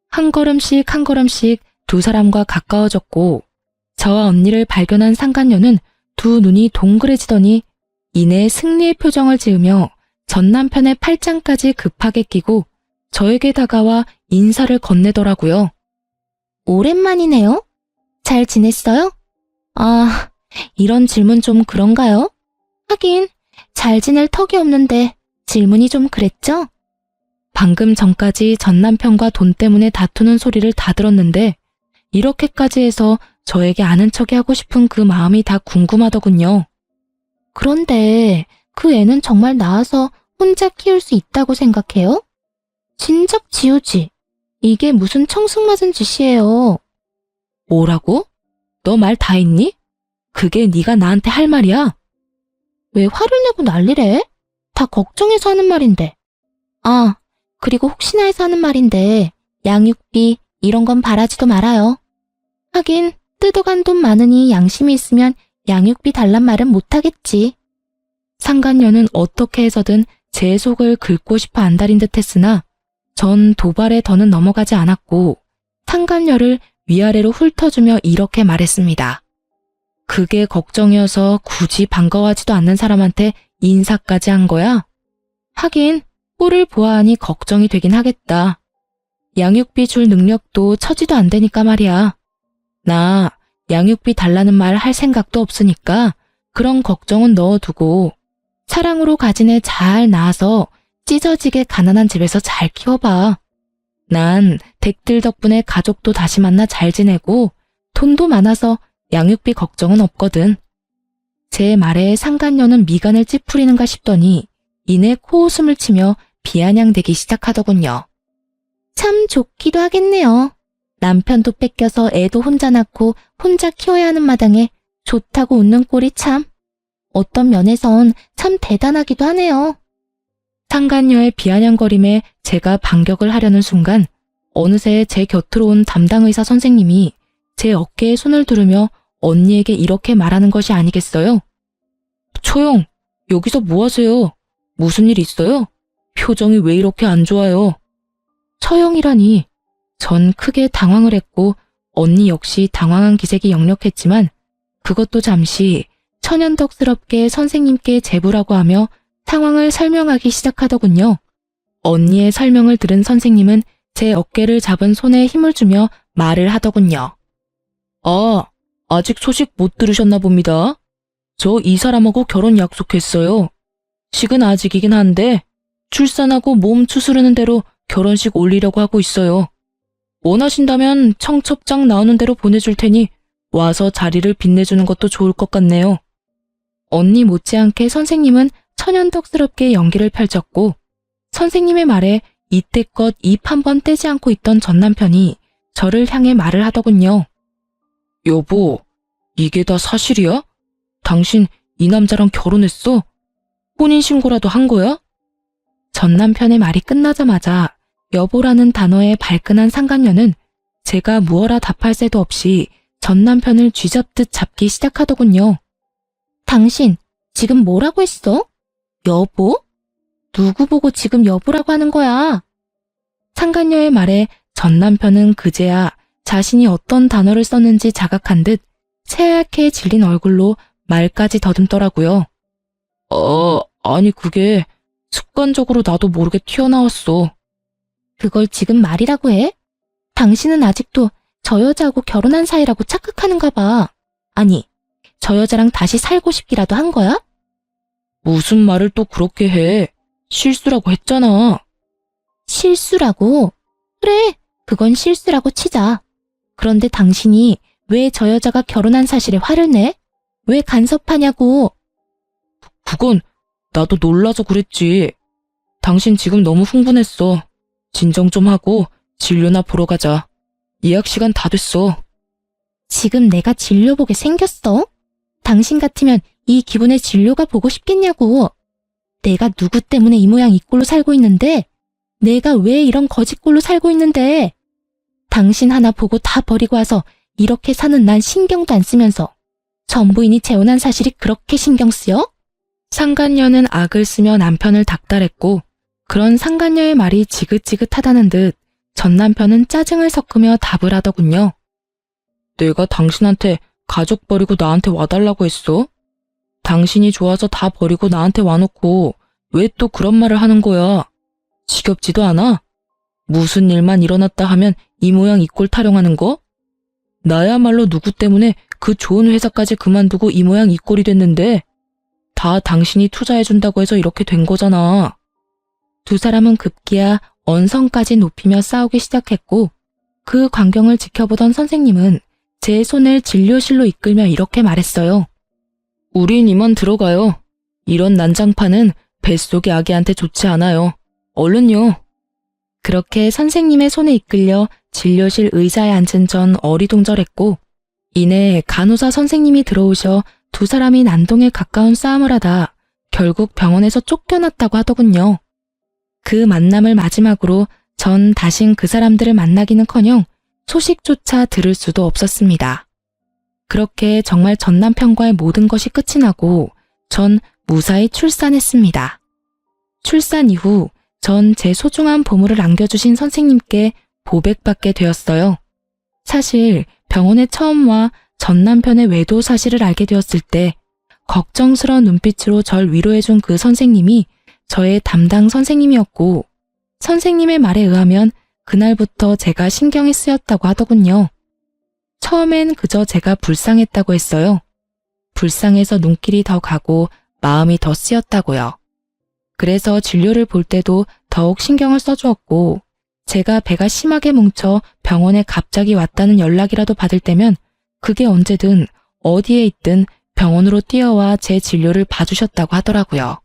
한 걸음씩 한 걸음씩 두 사람과 가까워졌고 저와 언니를 발견한 상간녀는 두 눈이 동그래지더니 이내 승리의 표정을 지으며 전 남편의 팔짱까지 급하게 끼고 저에게 다가와 인사를 건네더라고요. 오랜만이네요. 잘 지냈어요? 아, 이런 질문 좀 그런가요? 하긴 잘 지낼 턱이 없는데 질문이 좀 그랬죠? 방금 전까지 전 남편과 돈 때문에 다투는 소리를 다 들었는데 이렇게까지 해서 저에게 아는 척이 하고 싶은 그 마음이 다 궁금하더군요. 그런데 그 애는 정말 낳아서 혼자 키울 수 있다고 생각해요? 진작 지우지. 이게 무슨 청승맞은 짓이에요. 뭐라고? 너 말 다 했니? 그게 네가 나한테 할 말이야? 왜 화를 내고 난리래? 다 걱정해서 하는 말인데. 아, 그리고 혹시나 해서 하는 말인데 양육비 이런 건 바라지도 말아요. 하긴 뜯어간 돈 많으니 양심이 있으면 양육비 달란 말은 못하겠지. 상간녀는 어떻게 해서든 제 속을 긁고 싶어 안달인 듯 했으나 전 도발에 더는 넘어가지 않았고 상간녀를 위아래로 훑어주며 이렇게 말했습니다. 그게 걱정이어서 굳이 반가워하지도 않는 사람한테 인사까지 한 거야? 하긴 꼴을 보아하니 걱정이 되긴 하겠다. 양육비 줄 능력도 처지도 안 되니까 말이야. 나 양육비 달라는 말 할 생각도 없으니까 그런 걱정은 넣어두고 사랑으로 가진 애 잘 낳아서 찢어지게 가난한 집에서 잘 키워봐. 난 댁들 덕분에 가족도 다시 만나 잘 지내고 돈도 많아서 양육비 걱정은 없거든. 제 말에 상간녀는 미간을 찌푸리는가 싶더니 이내 코웃음을 치며 비아냥대기 시작하더군요. 참 좋기도 하겠네요. 남편도 뺏겨서 애도 혼자 낳고 혼자 키워야 하는 마당에 좋다고 웃는 꼴이 참. 어떤 면에선 참 대단하기도 하네요. 상간녀의 비아냥거림에 제가 반격을 하려는 순간 어느새 제 곁으로 온 담당 의사 선생님이 제 어깨에 손을 두르며 언니에게 이렇게 말하는 것이 아니겠어요? 초영, 여기서 뭐 하세요? 무슨 일 있어요? 표정이 왜 이렇게 안 좋아요? 처영이라니. 전 크게 당황을 했고 언니 역시 당황한 기색이 역력했지만 그것도 잠시 천연덕스럽게 선생님께 제부라고 하며 상황을 설명하기 시작하더군요. 언니의 설명을 들은 선생님은 제 어깨를 잡은 손에 힘을 주며 말을 하더군요. 아, 아직 소식 못 들으셨나 봅니다. 저 이 사람하고 결혼 약속했어요. 식은 아직이긴 한데 출산하고 몸 추스르는 대로 결혼식 올리려고 하고 있어요. 원하신다면 청첩장 나오는 대로 보내줄 테니 와서 자리를 빛내주는 것도 좋을 것 같네요. 언니 못지않게 선생님은 천연덕스럽게 연기를 펼쳤고 선생님의 말에 이때껏 입 한 번 떼지 않고 있던 전 남편이 저를 향해 말을 하더군요. 여보, 이게 다 사실이야? 당신 이 남자랑 결혼했어? 혼인신고라도 한 거야? 전 남편의 말이 끝나자마자 여보라는 단어에 발끈한 상간녀는 제가 무어라 답할 새도 없이 전 남편을 쥐잡듯 잡기 시작하더군요. 당신 지금 뭐라고 했어? 여보? 누구 보고 지금 여보라고 하는 거야? 상간녀의 말에 전 남편은 그제야 자신이 어떤 단어를 썼는지 자각한 듯 새하얗게 질린 얼굴로 말까지 더듬더라고요. 아니 그게 습관적으로 나도 모르게 튀어나왔어. 그걸 지금 말이라고 해? 당신은 아직도 저 여자하고 결혼한 사이라고 착각하는가 봐. 아니, 저 여자랑 다시 살고 싶기라도 한 거야? 무슨 말을 또 그렇게 해. 실수라고 했잖아. 실수라고? 그래, 그건 실수라고 치자. 그런데 당신이 왜 저 여자가 결혼한 사실에 화를 내? 왜 간섭하냐고. 그건 나도 놀라서 그랬지. 당신 지금 너무 흥분했어. 진정 좀 하고 진료나 보러 가자. 예약 시간 다 됐어. 지금 내가 진료 보게 생겼어? 당신 같으면 이 기분에 진료가 보고 싶겠냐고. 내가 누구 때문에 이 모양 이 꼴로 살고 있는데, 내가 왜 이런 거지 꼴로 살고 있는데, 당신 하나 보고 다 버리고 와서 이렇게 사는 난 신경도 안 쓰면서 전부인이 재혼한 사실이 그렇게 신경 쓰여? 상간녀는 악을 쓰며 남편을 닥달했고 그런 상간녀의 말이 지긋지긋하다는 듯 전 남편은 짜증을 섞으며 답을 하더군요. 내가 당신한테 가족 버리고 나한테 와달라고 했어? 당신이 좋아서 다 버리고 나한테 와놓고 왜 또 그런 말을 하는 거야? 지겹지도 않아? 무슨 일만 일어났다 하면 이 모양 이 꼴 타령하는 거? 나야말로 누구 때문에 그 좋은 회사까지 그만두고 이 모양 이 꼴이 됐는데 다 당신이 투자해준다고 해서 이렇게 된 거잖아. 두 사람은 급기야 언성까지 높이며 싸우기 시작했고 그 광경을 지켜보던 선생님은 제 손을 진료실로 이끌며 이렇게 말했어요. 우린 이만 들어가요. 이런 난장판은 뱃속의 아기한테 좋지 않아요. 얼른요. 그렇게 선생님의 손에 이끌려 진료실 의자에 앉은 전 어리둥절했고 이내 간호사 선생님이 들어오셔 두 사람이 난동에 가까운 싸움을 하다 결국 병원에서 쫓겨났다고 하더군요. 그 만남을 마지막으로 전 다신 그 사람들을 만나기는커녕 소식조차 들을 수도 없었습니다. 그렇게 정말 전 남편과의 모든 것이 끝이 나고 전 무사히 출산했습니다. 출산 이후 전 제 소중한 보물을 안겨주신 선생님께 보백받게 되었어요. 사실 병원에 처음 와 전 남편의 외도 사실을 알게 되었을 때 걱정스러운 눈빛으로 절 위로해준 그 선생님이 저의 담당 선생님이었고 선생님의 말에 의하면 그날부터 제가 신경이 쓰였다고 하더군요. 처음엔 그저 제가 불쌍했다고 했어요. 불쌍해서 눈길이 더 가고 마음이 더 쓰였다고요. 그래서 진료를 볼 때도 더욱 신경을 써주었고 제가 배가 심하게 뭉쳐 병원에 갑자기 왔다는 연락이라도 받을 때면 그게 언제든 어디에 있든 병원으로 뛰어와 제 진료를 봐주셨다고 하더라고요.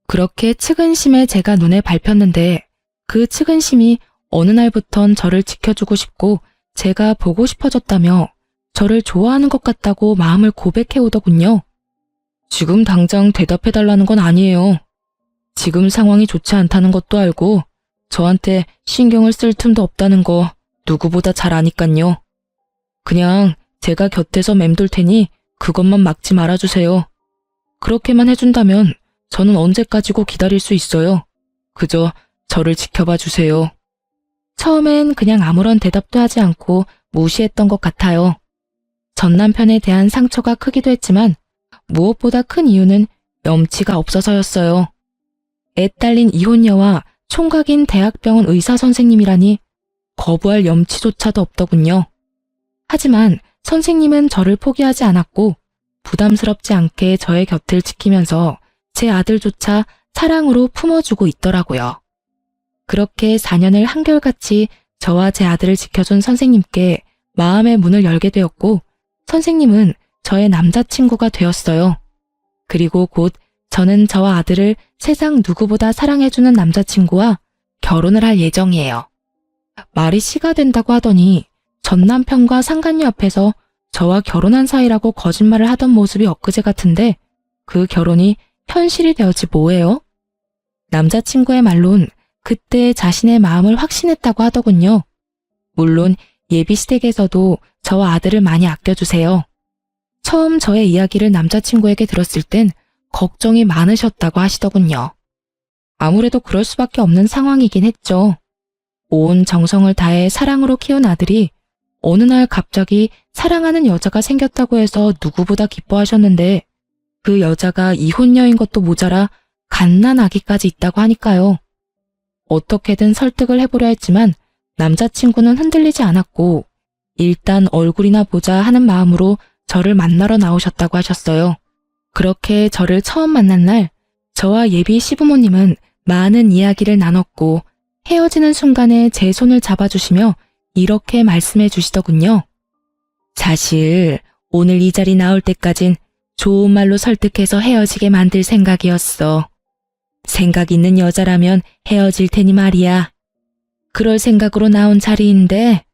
그렇게 측은심에 제가 눈에 밟혔는데 그 측은심이 어느 날부턴 저를 지켜주고 싶고 제가 보고 싶어졌다며 저를 좋아하는 것 같다고 마음을 고백해 오더군요. 지금 당장 대답해달라는 건 아니에요. 지금 상황이 좋지 않다는 것도 알고 저한테 신경을 쓸 틈도 없다는 거 누구보다 잘 아니깐요. 그냥 제가 곁에서 맴돌 테니 그것만 막지 말아주세요. 그렇게만 해준다면 저는 언제까지고 기다릴 수 있어요. 그저 저를 지켜봐 주세요. 처음엔 그냥 아무런 대답도 하지 않고 무시했던 것 같아요. 전 남편에 대한 상처가 크기도 했지만 무엇보다 큰 이유는 염치가 없어서였어요. 애 딸린 이혼녀와 총각인 대학병원 의사 선생님이라니 거부할 염치조차도 없더군요. 하지만 선생님은 저를 포기하지 않았고 부담스럽지 않게 저의 곁을 지키면서 제 아들조차 사랑으로 품어주고 있더라고요. 그렇게 4년을 한결같이 저와 제 아들을 지켜준 선생님께 마음의 문을 열게 되었고 선생님은 저의 남자친구가 되었어요. 그리고 곧 저는 저와 아들을 세상 누구보다 사랑해주는 남자친구와 결혼을 할 예정이에요. 말이 씨가 된다고 하더니 전 남편과 상간녀 앞에서 저와 결혼한 사이라고 거짓말을 하던 모습이 엊그제 같은데 그 결혼이 현실이 되었지 뭐예요? 남자친구의 말론 그때 자신의 마음을 확신했다고 하더군요. 물론 예비시댁에서도 저와 아들을 많이 아껴주세요. 처음 저의 이야기를 남자친구에게 들었을 땐 걱정이 많으셨다고 하시더군요. 아무래도 그럴 수밖에 없는 상황이긴 했죠. 온 정성을 다해 사랑으로 키운 아들이 어느 날 갑자기 사랑하는 여자가 생겼다고 해서 누구보다 기뻐하셨는데 그 여자가 이혼녀인 것도 모자라 갓난아기까지 있다고 하니까요. 어떻게든 설득을 해보려 했지만 남자친구는 흔들리지 않았고 일단 얼굴이나 보자 하는 마음으로 저를 만나러 나오셨다고 하셨어요. 그렇게 저를 처음 만난 날 저와 예비 시부모님은 많은 이야기를 나눴고 헤어지는 순간에 제 손을 잡아주시며 이렇게 말씀해 주시더군요. 사실 오늘 이 자리 나올 때까진 좋은 말로 설득해서 헤어지게 만들 생각이었어. 생각 있는 여자라면 헤어질 테니 말이야. 그럴 생각으로 나온 자리인데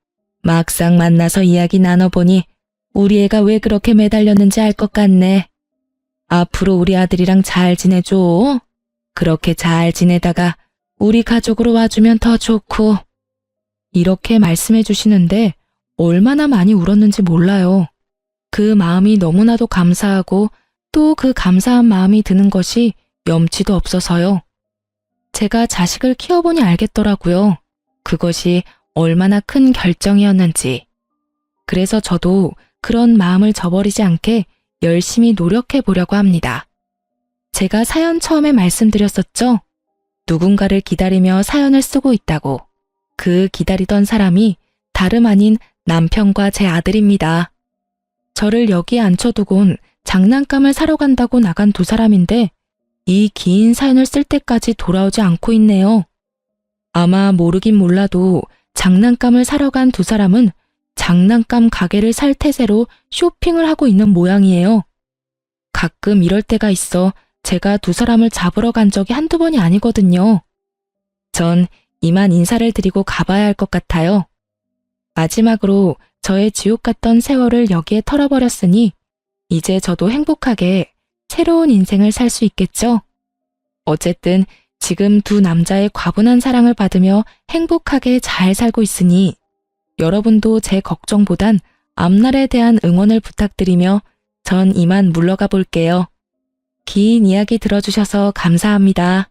막상 만나서 이야기 나눠보니 우리 애가 왜 그렇게 매달렸는지 알 것 같네. 앞으로 우리 아들이랑 잘 지내줘. 그렇게 잘 지내다가 우리 가족으로 와주면 더 좋고. 이렇게 말씀해 주시는데 얼마나 많이 울었는지 몰라요. 그 마음이 너무나도 감사하고 또 그 감사한 마음이 드는 것이 염치도 없어서요. 제가 자식을 키워보니 알겠더라고요. 그것이 얼마나 큰 결정이었는지. 그래서 저도 그런 마음을 저버리지 않게 열심히 노력해 보려고 합니다. 제가 사연 처음에 말씀드렸었죠? 누군가를 기다리며 사연을 쓰고 있다고. 그 기다리던 사람이 다름 아닌 남편과 제 아들입니다. 저를 여기에 앉혀두곤 장난감을 사러 간다고 나간 두 사람인데 이 긴 사연을 쓸 때까지 돌아오지 않고 있네요. 아마 모르긴 몰라도 장난감을 사러 간 두 사람은 장난감 가게를 살 태세로 쇼핑을 하고 있는 모양이에요. 가끔 이럴 때가 있어 제가 두 사람을 잡으러 간 적이 한두 번이 아니거든요. 전 이만 인사를 드리고 가봐야 할 것 같아요. 마지막으로 저의 지옥 같던 세월을 여기에 털어버렸으니 이제 저도 행복하게 새로운 인생을 살 수 있겠죠? 어쨌든 지금 두 남자의 과분한 사랑을 받으며 행복하게 잘 살고 있으니 여러분도 제 걱정보단 앞날에 대한 응원을 부탁드리며 전 이만 물러가 볼게요. 긴 이야기 들어주셔서 감사합니다.